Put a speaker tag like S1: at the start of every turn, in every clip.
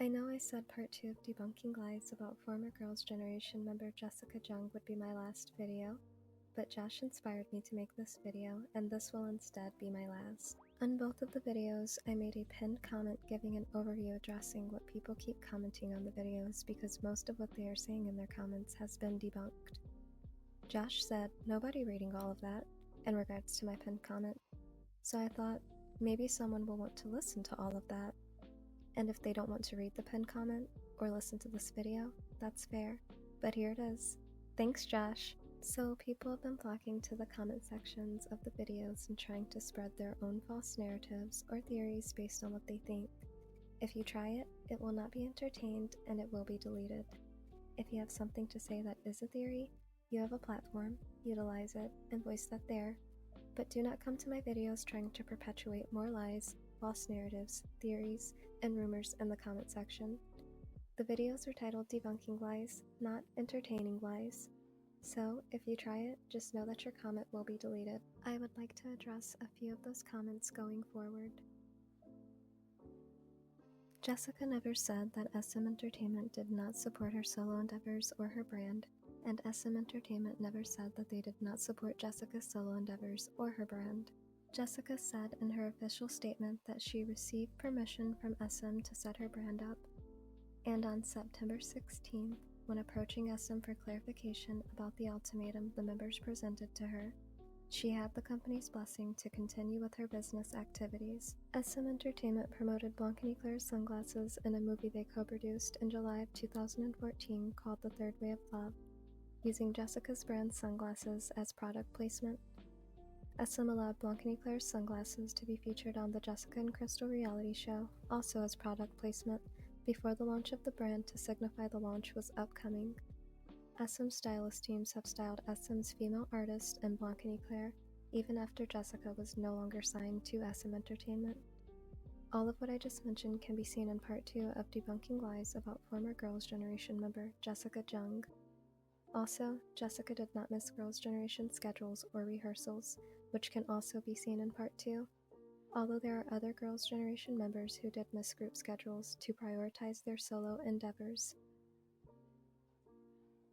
S1: I know I said part 2 of debunking lies about former Girls' Generation member Jessica Jung would be my last video, but Josh inspired me to make this video, and this will instead be my last. On both of the videos, I made a pinned comment giving an overview addressing what people keep commenting on the videos because most of what they are saying in their comments has been debunked. Josh said, "Nobody reading all of that," in regards to my pinned comment, so I thought, maybe someone will want to listen to all of that. And if they don't want to read the pinned comment or listen to this video, that's fair, but here it is. Thanks, Josh! So people have been flocking to the comment sections of the videos and trying to spread their own false narratives or theories based on what they think. If you try it, it will not be entertained and it will be deleted. If you have something to say that is a theory, you have a platform, utilize it, and voice that there. But do not come to my videos trying to perpetuate more lies, false narratives, theories, and rumors in the comment section. The videos are titled Debunking Lies, not Entertaining Lies. So, if you try it, just know that your comment will be deleted. I would like to address a few of those comments going forward. Jessica never said that SM Entertainment did not support her solo endeavors or her brand, and SM Entertainment never said that they did not support Jessica's solo endeavors or her brand. Jessica said in her official statement that she received permission from SM to set her brand up, and on September 16th, when approaching SM for clarification about the ultimatum the members presented to her, she had the company's blessing to continue with her business activities. SM Entertainment promoted Blancaniqueure's sunglasses in a movie they co-produced in July of 2014 called The Third Way of Love, using Jessica's brand sunglasses as product placement. SM allowed Blancaniqueure's sunglasses to be featured on the Jessica and Crystal reality show, also as product placement, before the launch of the brand to signify the launch was upcoming. SM stylist teams have styled SM's female artist and Blancaniqueur, even after Jessica was no longer signed to SM Entertainment. All of what I just mentioned can be seen in part 2 of Debunking Lies about former Girls' Generation member Jessica Jung. Also, Jessica did not miss Girls' Generation schedules or rehearsals, which can also be seen in part 2, although there are other Girls' Generation members who did miss group schedules to prioritize their solo endeavors.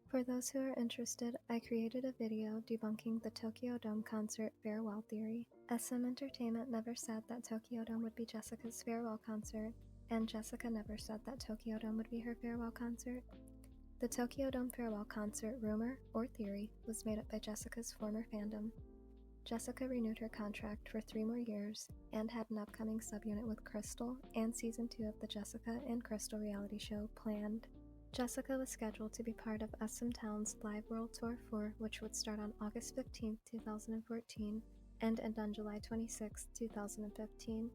S1: For those who are interested, I created a video debunking the Tokyo Dome concert farewell theory. SM Entertainment never said that Tokyo Dome would be Jessica's farewell concert, and Jessica never said that Tokyo Dome would be her farewell concert. The Tokyo Dome farewell concert rumor, or theory, was made up by Jessica's former fandom. Jessica renewed her contract for 3 more years, and had an upcoming subunit with Crystal and Season 2 of the Jessica and Crystal reality show planned. Jessica was scheduled to be part of SM Town's Live World Tour 4, which would start on August 15, 2014, and end on July 26, 2015.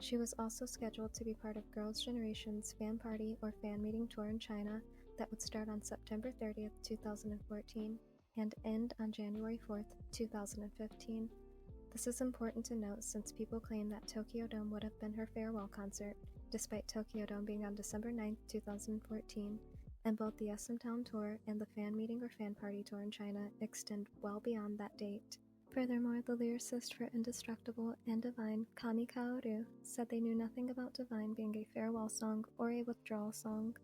S1: She was also scheduled to be part of Girls' Generation's Fan Party or Fan Meeting Tour in China that would start on September 30, 2014, and end on January 4, 2015. This is important to note since people claim that Tokyo Dome would have been her farewell concert, despite Tokyo Dome being on December 9, 2014, and both the SM Town Tour and the Fan Meeting or Fan Party Tour in China extend well beyond that date. Furthermore, the lyricist for Indestructible and Divine, Kami Kaoru, said they knew nothing about Divine being a farewell song or a withdrawal song.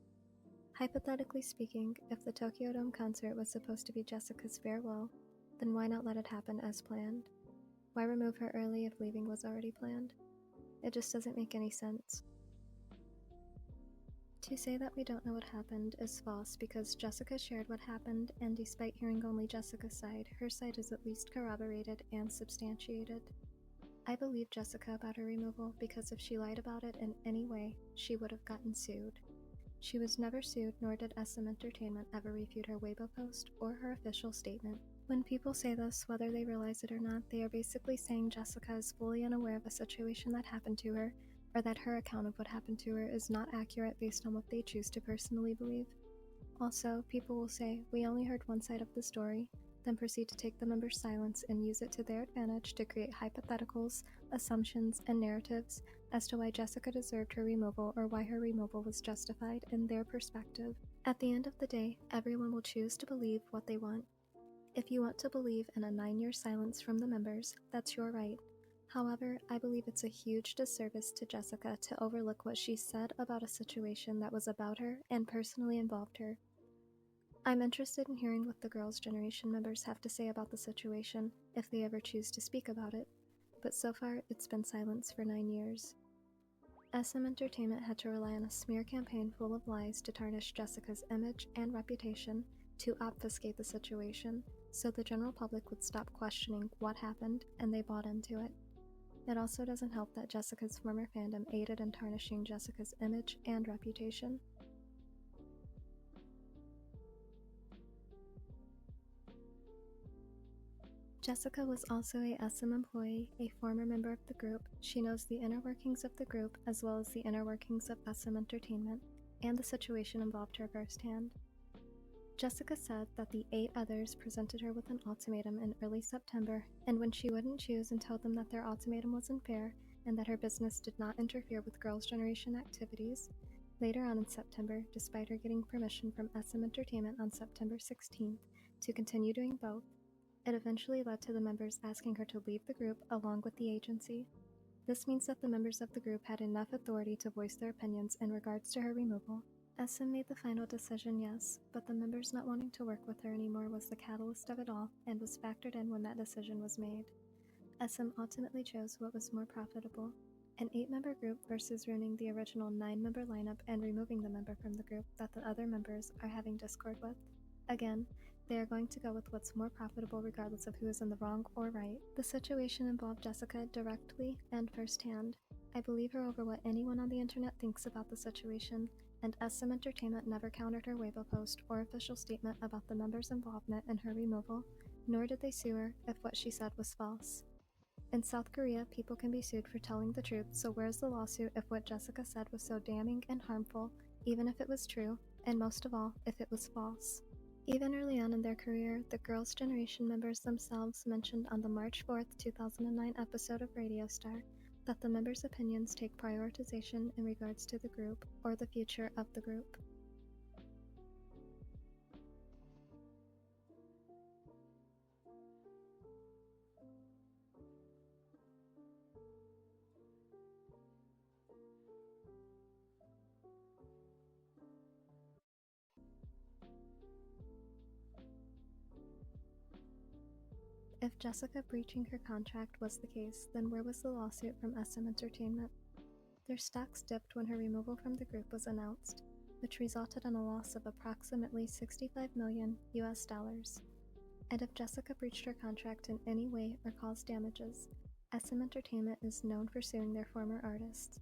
S1: Hypothetically speaking, if the Tokyo Dome concert was supposed to be Jessica's farewell, then why not let it happen as planned? Why remove her early if leaving was already planned? It just doesn't make any sense. To say that we don't know what happened is false because Jessica shared what happened, and despite hearing only Jessica's side, her side is at least corroborated and substantiated. I believe Jessica about her removal because if she lied about it in any way, she would have gotten sued. She was never sued, nor did SM Entertainment ever refute her Weibo post or her official statement. When people say this, whether they realize it or not, they are basically saying Jessica is fully unaware of a situation that happened to her, or that her account of what happened to her is not accurate based on what they choose to personally believe. Also, people will say, "We only heard one side of the story," then proceed to take the member's silence and use it to their advantage to create hypotheticals, assumptions, and narratives as to why Jessica deserved her removal or why her removal was justified in their perspective. At the end of the day, everyone will choose to believe what they want. If you want to believe in a 9-year silence from the members, that's your right. However, I believe it's a huge disservice to Jessica to overlook what she said about a situation that was about her and personally involved her. I'm interested in hearing what the Girls' Generation members have to say about the situation, if they ever choose to speak about it, but so far it's been silence for 9 years. SM Entertainment had to rely on a smear campaign full of lies to tarnish Jessica's image and reputation to obfuscate the situation, so the general public would stop questioning what happened and they bought into it. It also doesn't help that Jessica's former fandom aided in tarnishing Jessica's image and reputation. Jessica was also a SM employee, a former member of the group. She knows the inner workings of the group as well as the inner workings of SM Entertainment, and the situation involved her firsthand. Jessica said that the 8 others presented her with an ultimatum in early September, and when she wouldn't choose and told them that their ultimatum was unfair and that her business did not interfere with Girls' Generation activities, later on in September, despite her getting permission from SM Entertainment on September 16th to continue doing both, it eventually led to the members asking her to leave the group along with the agency. This means that the members of the group had enough authority to voice their opinions in regards to her removal. SM made the final decision, yes, but the members not wanting to work with her anymore was the catalyst of it all and was factored in when that decision was made. SM ultimately chose what was more profitable, an 8-member group versus ruining the original 9-member lineup and removing the member from the group that the other members are having discord with. Again, they are going to go with what's more profitable regardless of who is in the wrong or right. The situation involved Jessica directly and firsthand. I believe her over what anyone on the internet thinks about the situation, and SM Entertainment never countered her Weibo post or official statement about the members' involvement in her removal, nor did they sue her if what she said was false. In South Korea, people can be sued for telling the truth, so where's the lawsuit if what Jessica said was so damning and harmful, even if it was true, and most of all, if it was false? Even early on in their career, the Girls' Generation members themselves mentioned on the March 4th, 2009 episode of Radio Star that the members' opinions take prioritization in regards to the group or the future of the group. If Jessica breaching her contract was the case, then where was the lawsuit from SM Entertainment? Their stocks dipped when her removal from the group was announced, which resulted in a loss of approximately $65 million US. And if Jessica breached her contract in any way or caused damages, SM Entertainment is known for suing their former artists.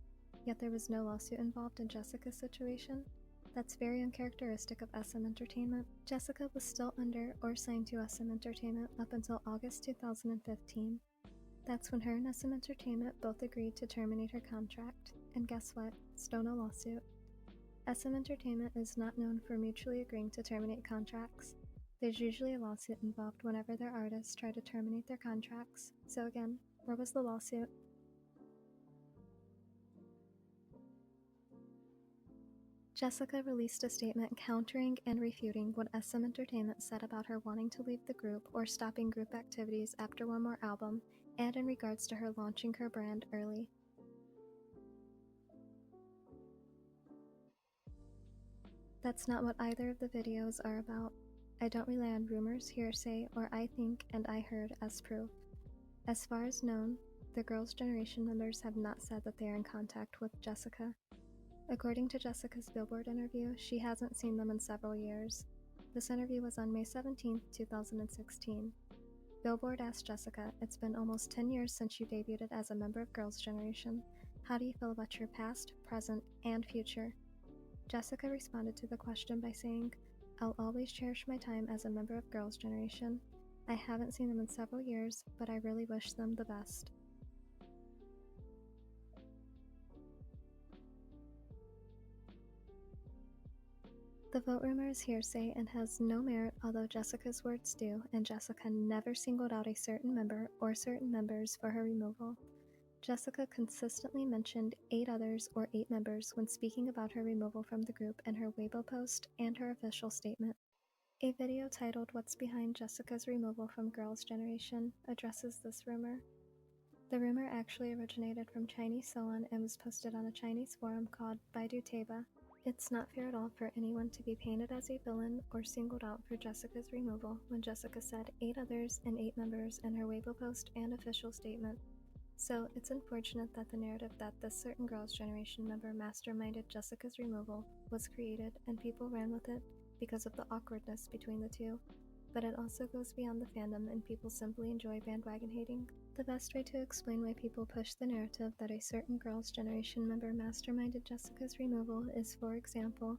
S1: Yet there was no lawsuit involved in Jessica's situation? That's very uncharacteristic of SM Entertainment. Jessica was still under or signed to SM Entertainment up until August 2015. That's when her and SM Entertainment both agreed to terminate her contract. And guess what? Still no lawsuit. SM Entertainment is not known for mutually agreeing to terminate contracts. There's usually a lawsuit involved whenever their artists try to terminate their contracts. So again, where was the lawsuit? Jessica released a statement countering and refuting what SM Entertainment said about her wanting to leave the group or stopping group activities after one more album, and in regards to her launching her brand early. That's not what either of the videos are about. I don't rely on rumors, hearsay, or I think and I heard as proof. As far as known, the Girls' Generation members have not said that they are in contact with Jessica. According to Jessica's Billboard interview, she hasn't seen them in several years. This interview was on May 17, 2016. Billboard asked Jessica, "It's been almost 10 years since you debuted as a member of Girls' Generation. How do you feel about your past, present, and future?" Jessica responded to the question by saying, "I'll always cherish my time as a member of Girls' Generation. I haven't seen them in several years, but I really wish them the best." The vote rumor is hearsay and has no merit, although Jessica's words do, and Jessica never singled out a certain member or certain members for her removal. Jessica consistently mentioned 8 others or 8 members when speaking about her removal from the group in her Weibo post and her official statement. A video titled "What's Behind Jessica's Removal from Girls' Generation" addresses this rumor. The rumor actually originated from Chinese Seoul and was posted on a Chinese forum called Baidu Teiba. It's not fair at all for anyone to be painted as a villain or singled out for Jessica's removal when Jessica said 8 others and 8 members in her Weibo post and official statement. So it's unfortunate that the narrative that this certain girls' generation member masterminded Jessica's removal was created and people ran with it because of the awkwardness between the two. But it also goes beyond the fandom and people simply enjoy bandwagon hating. The best way to explain why people push the narrative that a certain girls' generation member masterminded Jessica's removal is, for example,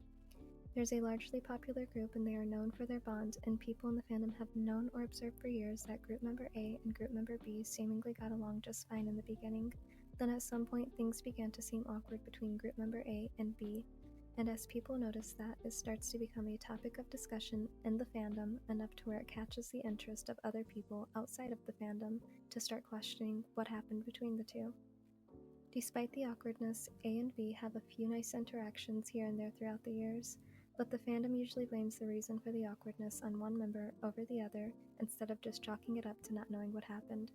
S1: there's a largely popular group and they are known for their bond, and people in the fandom have known or observed for years that group member A and group member B seemingly got along just fine in the beginning. Then at some point things began to seem awkward between group member A and B. And as people notice that, it starts to become a topic of discussion in the fandom enough to where it catches the interest of other people outside of the fandom to start questioning what happened between the two. Despite the awkwardness, A and B have a few nice interactions here and there throughout the years, but the fandom usually blames the reason for the awkwardness on one member over the other instead of just chalking it up to not knowing what happened.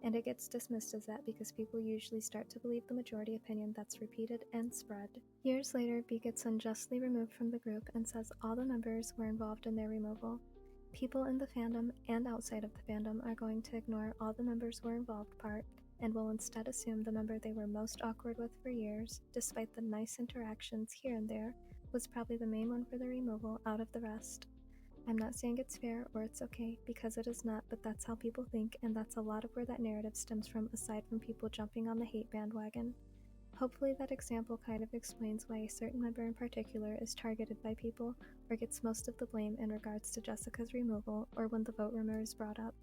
S1: And it gets dismissed as that because people usually start to believe the majority opinion that's repeated and spread. Years later, B gets unjustly removed from the group and says all the members were involved in their removal. People in the fandom and outside of the fandom are going to ignore all the members were involved part and will instead assume the member they were most awkward with for years, despite the nice interactions here and there, was probably the main one for the removal out of the rest. I'm not saying it's fair or it's okay, because it is not, but that's how people think, and that's a lot of where that narrative stems from, aside from people jumping on the hate bandwagon. Hopefully that example kind of explains why a certain member in particular is targeted by people or gets most of the blame in regards to Jessica's removal or when the vote rumor is brought up.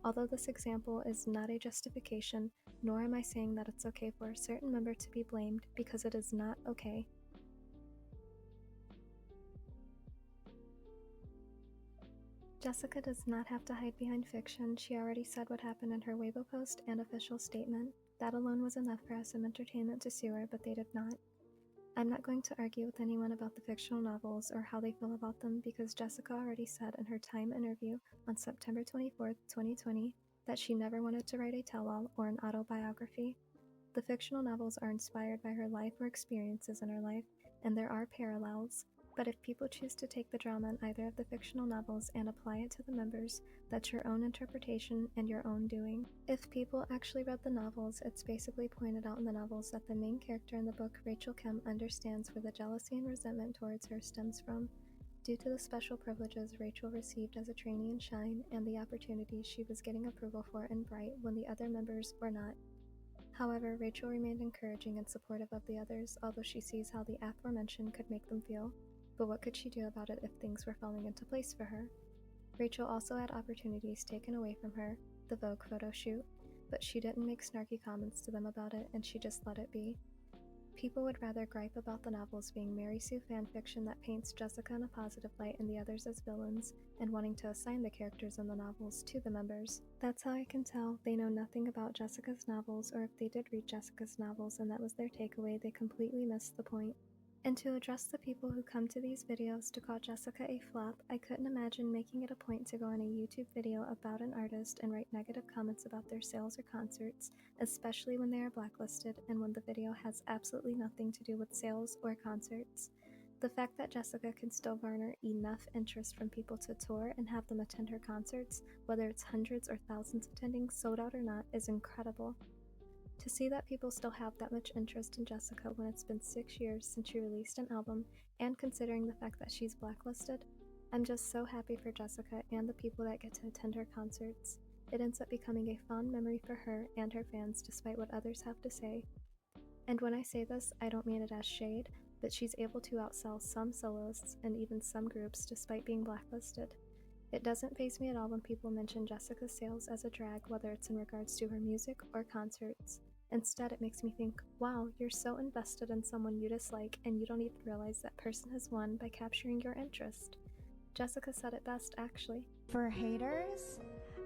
S1: Although this example is not a justification, nor am I saying that it's okay for a certain member to be blamed, because it is not okay. Jessica does not have to hide behind fiction. She already said what happened in her Weibo post and official statement. That alone was enough for SM Entertainment to sue her, but they did not. I'm not going to argue with anyone about the fictional novels or how they feel about them, because Jessica already said in her Time interview on September 24th, 2020, that she never wanted to write a tell-all or an autobiography. The fictional novels are inspired by her life or experiences in her life, and there are parallels. But if people choose to take the drama in either of the fictional novels and apply it to the members, that's your own interpretation and your own doing. If people actually read the novels, it's basically pointed out in the novels that the main character in the book, Rachel Kim, understands where the jealousy and resentment towards her stems from, due to the special privileges Rachel received as a trainee in Shine and the opportunities she was getting approval for in Bright when the other members were not. However, Rachel remained encouraging and supportive of the others, although she sees how the aforementioned could make them feel. But what could she do about it if things were falling into place for her? Rachel also had opportunities taken away from her, the Vogue photo shoot, but she didn't make snarky comments to them about it, and she just let it be. People would rather gripe about the novels being Mary Sue fanfiction that paints Jessica in a positive light and the others as villains, and wanting to assign the characters in the novels to the members. That's how I can tell they know nothing about Jessica's novels, or if they did read Jessica's novels and that was their takeaway, they completely missed the point. And to address the people who come to these videos to call Jessica a flop, I couldn't imagine making it a point to go on a YouTube video about an artist and write negative comments about their sales or concerts, especially when they are blacklisted and when the video has absolutely nothing to do with sales or concerts. The fact that Jessica can still garner enough interest from people to tour and have them attend her concerts, whether it's hundreds or thousands attending, sold out or not, is incredible. To see that people still have that much interest in Jessica when it's been 6 years since she released an album, and considering the fact that she's blacklisted, I'm just so happy for Jessica and the people that get to attend her concerts. It ends up becoming a fond memory for her and her fans despite what others have to say. And when I say this, I don't mean it as shade, but she's able to outsell some soloists and even some groups despite being blacklisted. It doesn't faze me at all when people mention Jessica's sales as a drag, whether it's in regards to her music or concerts. Instead, it makes me think, wow, you're so invested in someone you dislike and you don't even realize that person has won by capturing your interest. Jessica said it best, actually.
S2: For haters,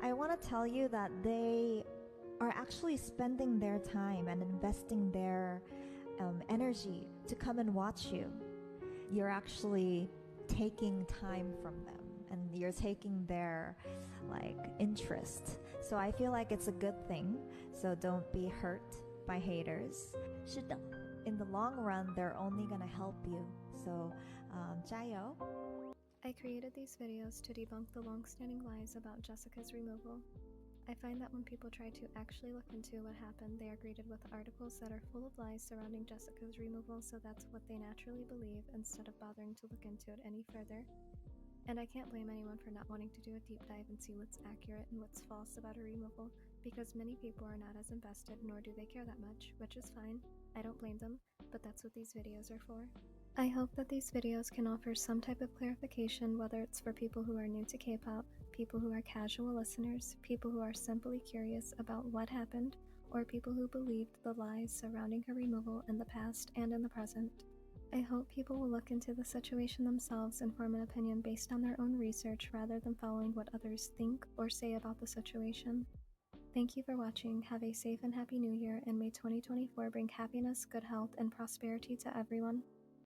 S2: I want to tell you that they are actually spending their time and investing their energy to come and watch you. You're actually taking time from them. and you're taking their like interest. So I feel like it's a good thing. So don't be hurt by haters. 是的. In the long run, they're only gonna help you. So 加油.
S1: I created these videos to debunk the long-standing lies about Jessica's removal. I find that when people try to actually look into what happened, they are greeted with articles that are full of lies surrounding Jessica's removal, so that's what they naturally believe instead of bothering to look into it any further. And I can't blame anyone for not wanting to do a deep dive and see what's accurate and what's false about a removal, because many people are not as invested, nor do they care that much, which is fine. I don't blame them, but that's what these videos are for. I hope that these videos can offer some type of clarification, whether it's for people who are new to K-pop, people who are casual listeners, people who are simply curious about what happened, or people who believed the lies surrounding her removal in the past and in the present. I hope people will look into the situation themselves and form an opinion based on their own research rather than following what others think or say about the situation. Thank you for watching. Have a safe and happy new year, and may 2024 bring happiness, good health, and prosperity to everyone.